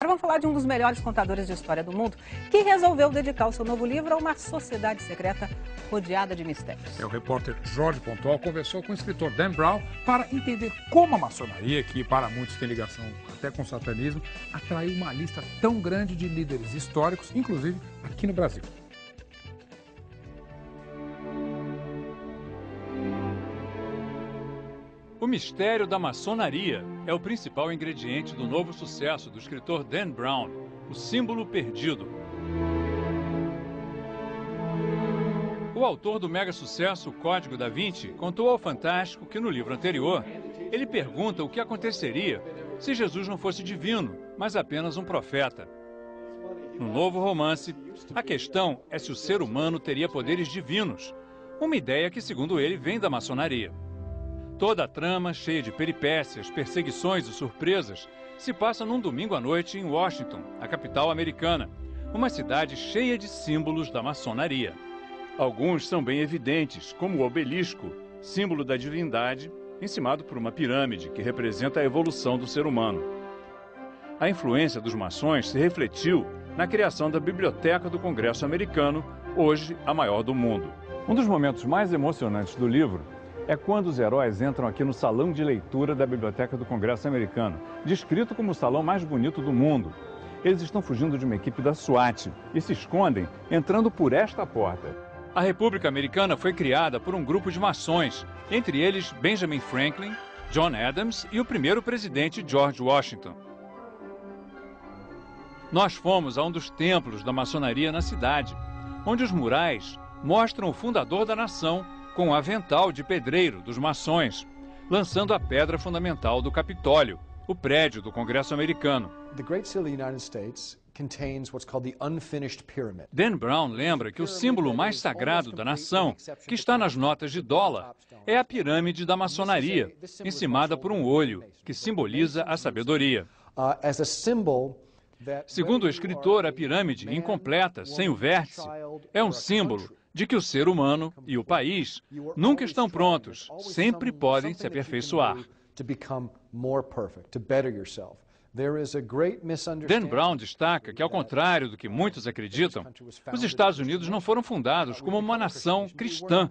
Agora vamos falar de um dos melhores contadores de história do mundo, que resolveu dedicar o seu novo livro a uma sociedade secreta rodeada de mistérios. O repórter Jorge Pontual conversou com o escritor Dan Brown para entender como a maçonaria, que para muitos tem ligação até com o satanismo, atraiu uma lista tão grande de líderes históricos, inclusive aqui no Brasil. O mistério da maçonaria é o principal ingrediente do novo sucesso do escritor Dan Brown, O Símbolo Perdido. O autor do mega sucesso O Código da Vinci contou ao Fantástico que no livro anterior ele pergunta o que aconteceria se Jesus não fosse divino, mas apenas um profeta. No novo romance, a questão é se o ser humano teria poderes divinos, uma ideia que, segundo ele, vem da maçonaria. Toda a trama, cheia de peripécias, perseguições e surpresas, se passa num domingo à noite em Washington, a capital americana, uma cidade cheia de símbolos da maçonaria. Alguns são bem evidentes, como o obelisco, símbolo da divindade, encimado por uma pirâmide que representa a evolução do ser humano. A influência dos maçons se refletiu na criação da Biblioteca do Congresso Americano, hoje a maior do mundo. Um dos momentos mais emocionantes do livro é quando os heróis entram aqui no salão de leitura da Biblioteca do Congresso Americano, descrito como o salão mais bonito do mundo. Eles estão fugindo de uma equipe da SWAT e se escondem entrando por esta porta. A República Americana foi criada por um grupo de maçons, entre eles Benjamin Franklin, John Adams e o primeiro presidente George Washington. Nós fomos a um dos templos da maçonaria na cidade, onde os murais mostram o fundador da nação com o avental de pedreiro dos maçons, lançando a pedra fundamental do Capitólio, o prédio do Congresso Americano. Dan Brown lembra que o símbolo mais sagrado da nação, que está nas notas de dólar, é a pirâmide da maçonaria, encimada por um olho, que simboliza a sabedoria. Segundo o escritor, a pirâmide, incompleta, sem o vértice, é um símbolo de que o ser humano e o país nunca estão prontos, sempre podem se aperfeiçoar. Dan Brown destaca que, ao contrário do que muitos acreditam, os Estados Unidos não foram fundados como uma nação cristã.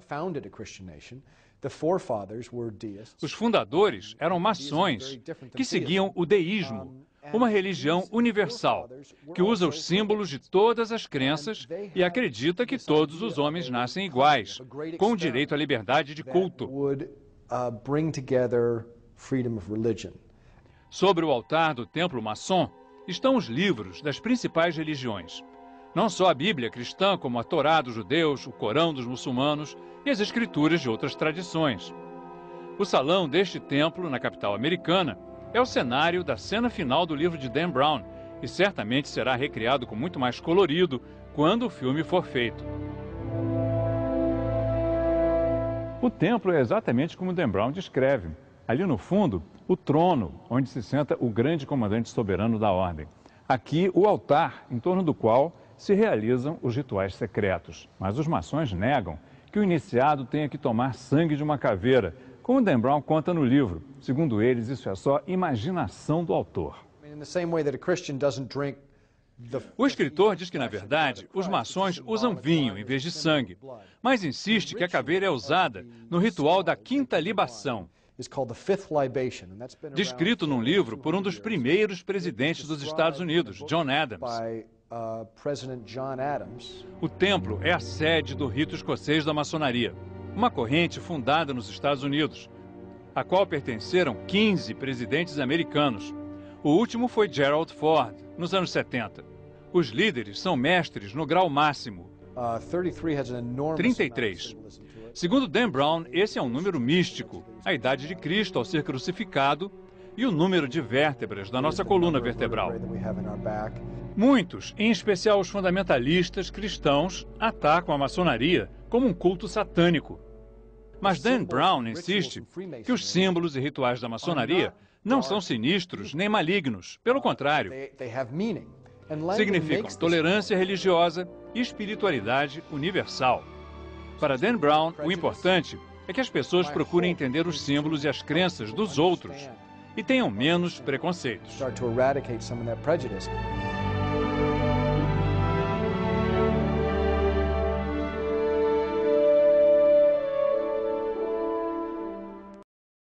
Os fundadores eram maçons que seguiam o deísmo, uma religião universal, que usa os símbolos de todas as crenças e acredita que todos os homens nascem iguais, com o direito à liberdade de culto. Sobre o altar do templo maçom estão os livros das principais religiões. Não só a Bíblia cristã, como a Torá dos judeus, o Corão dos muçulmanos e as escrituras de outras tradições. O salão deste templo, na capital americana, é o cenário da cena final do livro de Dan Brown e certamente será recriado com muito mais colorido quando o filme for feito. O templo é exatamente como Dan Brown descreve. Ali no fundo, o trono, onde se senta o grande comandante soberano da ordem. Aqui, o altar, em torno do qual se realizam os rituais secretos. Mas os maçons negam que o iniciado tenha que tomar sangue de uma caveira, como Dan Brown conta no livro. Segundo eles, isso é só imaginação do autor. O escritor diz que, na verdade, os maçons usam vinho em vez de sangue, mas insiste que a caveira é usada no ritual da quinta libação, descrito num livro por um dos primeiros presidentes dos Estados Unidos, John Adams. O templo é a sede do rito escocês da maçonaria, uma corrente fundada nos Estados Unidos, a qual pertenceram 15 presidentes americanos. O último foi Gerald Ford, nos anos 70. Os líderes são mestres no grau máximo, 33. Segundo Dan Brown, esse é um número místico, a idade de Cristo ao ser crucificado e o número de vértebras da nossa coluna vertebral. Muitos, em especial os fundamentalistas cristãos, atacam a maçonaria como um culto satânico. Mas Dan Brown insiste que os símbolos e rituais da maçonaria não são sinistros nem malignos, pelo contrário. Significam tolerância religiosa e espiritualidade universal. Para Dan Brown, o importante é que as pessoas procurem entender os símbolos e as crenças dos outros e tenham menos preconceitos. Start to eradicate some of that prejudice.